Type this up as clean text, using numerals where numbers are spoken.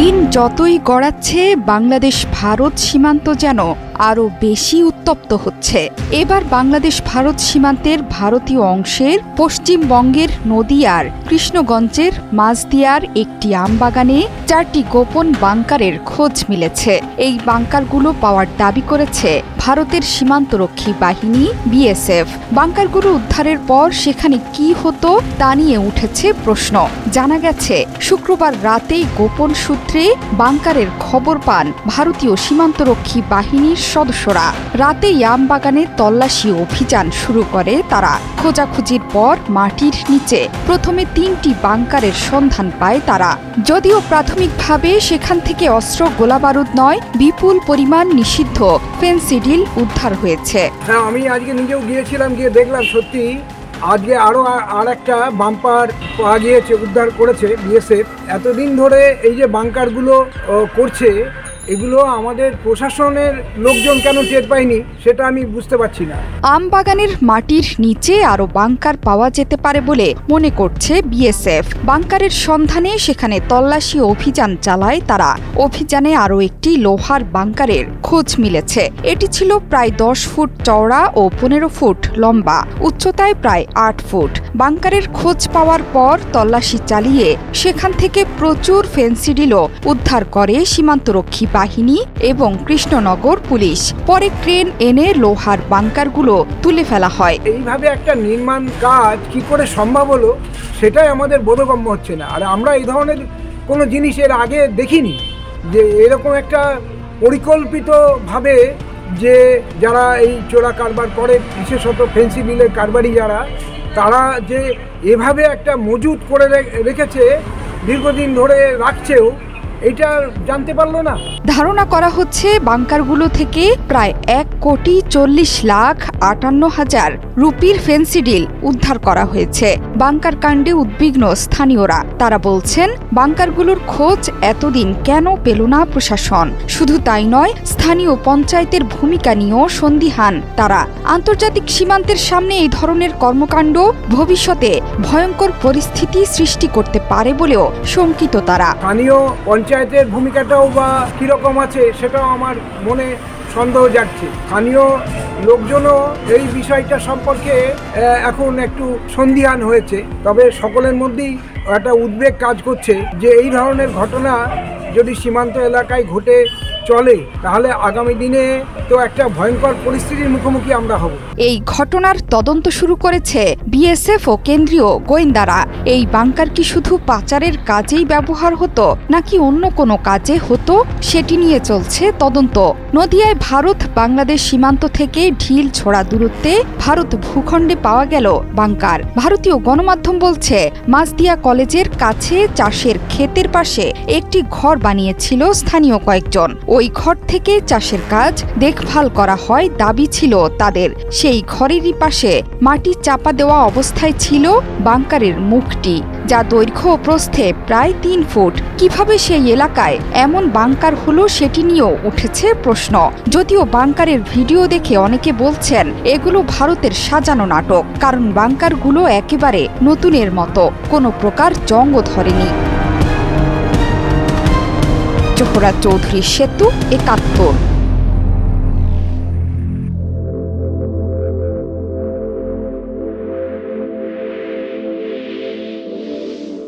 দিন যতই গড়াচ্ছে বাংলাদেশ ভারত সীমান্ত যেন আরও বেশি উত্তপ্ত হচ্ছে। এবার বাংলাদেশ ভারত সীমান্তের ভারতীয় অংশের পশ্চিমবঙ্গের নদিয়ার কৃষ্ণগঞ্জের মাঝদিয়ার একটি আমবাগানে 4টি গোপন বাংকারের খোঁজ মিলেছে। এই বাংকারগুলো পাওয়ার দাবি করেছে ভারতের সীমান্তরক্ষী বাহিনী বিএসএফ। বাংকারগুলো উদ্ধারের পর সেখানে কি হতো তা নিয়ে উঠেছে প্রশ্ন। জানা গেছে শুক্রবার রাতেই গোপন সূত্রে বাংকারের খবর পান ভারতীয় সীমান্তরক্ষী বাহিনীর সদস্যরা। রাতেই আমবাগানে তল্লাশি অভিযান শুরু করে তারা। খোঁজাখুঁজির পর মাটির নিচে প্রথমে 3টি বাংকারের সন্ধান পায় তারা। যদিও প্রাথমিকভাবে সেখান থেকে অস্ত্র গোলাবারুদ নয়, বিপুল পরিমাণ নিষিদ্ধ ফেনসিডিল উদ্ধার হয়েছে। হ্যাঁ, আমি আজকে নিজেও গিয়েছিলাম, গিয়ে দেখলাম সত্যি আজকে আর একটা বাম্পার পাওয়া গিয়েছে, উদ্ধার করেছে বিএসএফ। এতদিন ধরে এই যে বাংকারগুলো করছে, এগুলো আমাদের প্রশাসনের লোকজন কেন টের পায়নি সেটা আমি বুঝতে পারছি না। আমবাগানের মাটির নিচে আরও বাংকার পাওয়া যেতে পারে বলে মনে করছে বিএসএফ। বাংকারের সন্ধানে সেখানে তল্লাশি অভিযান চালায় তারা। অভিযানে আরও একটি লোহার বাংকারের খোঁজ মিলেছে। এটি ছিল প্রায় 10 ফুট চওড়া ও 15 ফুট লম্বা, উচ্চতায় প্রায় 8 ফুট। বাংকারের খোঁজ পাওয়ার পর তল্লাশি চালিয়ে সেখান থেকে প্রচুর ফেনসিডিলও উদ্ধার করে সীমান্তরক্ষী বাহিনী এবং কৃষ্ণনগর পুলিশ। পরে ক্রেন এনে লোহার বাংকারগুলো তুলে ফেলা হয়। এইভাবে একটা নির্মাণ কাজ কি করে সম্ভব হলো সেটাই আমাদের বোধগম্য হচ্ছে না। আর আমরা এই ধরনের কোনো জিনিস এর আগে দেখিনি, যে এরকম একটা পরিকল্পিতভাবে যে যারা এই চোরা কারবার করে, বিশেষত ফেন্সিডিলের কারবারি যারা, তারা যে এভাবে একটা মজুত করে রেখেছে, দীর্ঘদিন ধরে রাখছেও, এটা জানতে পারলো না। ধারণা করা হচ্ছে বাংকারগুলো থেকে প্রায় 1,40,58,000 রুপির ফেনসিডিল উদ্ধার করা হয়েছে। বাংকার কাণ্ডে উদ্বিগ্ন স্থানীয়রা। তারা বলছেন বাংকারগুলোর খোঁজ এতদিন কেন পেল না প্রশাসন। শুধু তাই নয়, স্থানীয় পঞ্চায়েতের ভূমিকা নিয়েও সন্দিহান তারা। আন্তর্জাতিক সীমান্তের সামনে এই ধরনের কর্মকাণ্ড ভবিষ্যতে ভয়ঙ্কর পরিস্থিতি সৃষ্টি করতে পারে বলেও শঙ্কিত তারা। স্থানীয় পঞ্চায়েতের ভূমিকাটাও বা কিরকম আছে সেটাও আমার মনে সন্দেহ যাচ্ছে। স্থানীয় লোকজনও এই বিষয়টা সম্পর্কে এখন একটু সন্দিহান হয়েছে। তবে সকলের মধ্যেই একটা উদ্বেগ কাজ করছে যে এই ধরনের ঘটনা যদি সীমান্ত এলাকায় ঘটে চলে তাহলে আগামী দিনে তো একটা ভয়ঙ্কর পরিস্থিতির মুখোমুখি আমরা হব। এই ঘটনার তদন্ত শুরু করেছে বিএসএফ ও কেন্দ্রীয় গোয়েন্দারা। এই বাংকার কি শুধু পাচারের কাজেই ব্যবহার হতো নাকি অন্য কোনো কাজে হতো সেটি নিয়ে চলছে তদন্ত। নদিয়ায় ভারত বাংলাদেশ সীমান্ত থেকে ঢিল ছোড়া দূরত্বে ভারত ভূখণ্ডে পাওয়া গেল বাংকার। ভারতীয় গণমাধ্যম বলছে মাঝদিয়া কলেজের কাছে চাষের ক্ষেতের পাশে একটি ঘর বানিয়েছিল স্থানীয় কয়েকজন। ওই ঘর থেকে চাষের কাজ দেখভাল করা হয় দাবি ছিল তাদের। সেই ঘরেরই পাশে মাটি চাপা দেওয়া অবস্থায় ছিল বাংকারের মুখটি, যা দৈর্ঘ্য ও প্রস্থে প্রায় 3 ফুট। কিভাবে সেই এলাকায় এমন বাংকার হলো সেটি নিয়েও উঠেছে প্রশ্ন। যদিও বাংকারের ভিডিও দেখে অনেকে বলছেন এগুলো ভারতের সাজানো নাটক, কারণ বাংকারগুলো একেবারে নতুনের মতো, কোনো প্রকার জংও ধরেনি। জোহরা চৌধুরী সেতু, ৭১।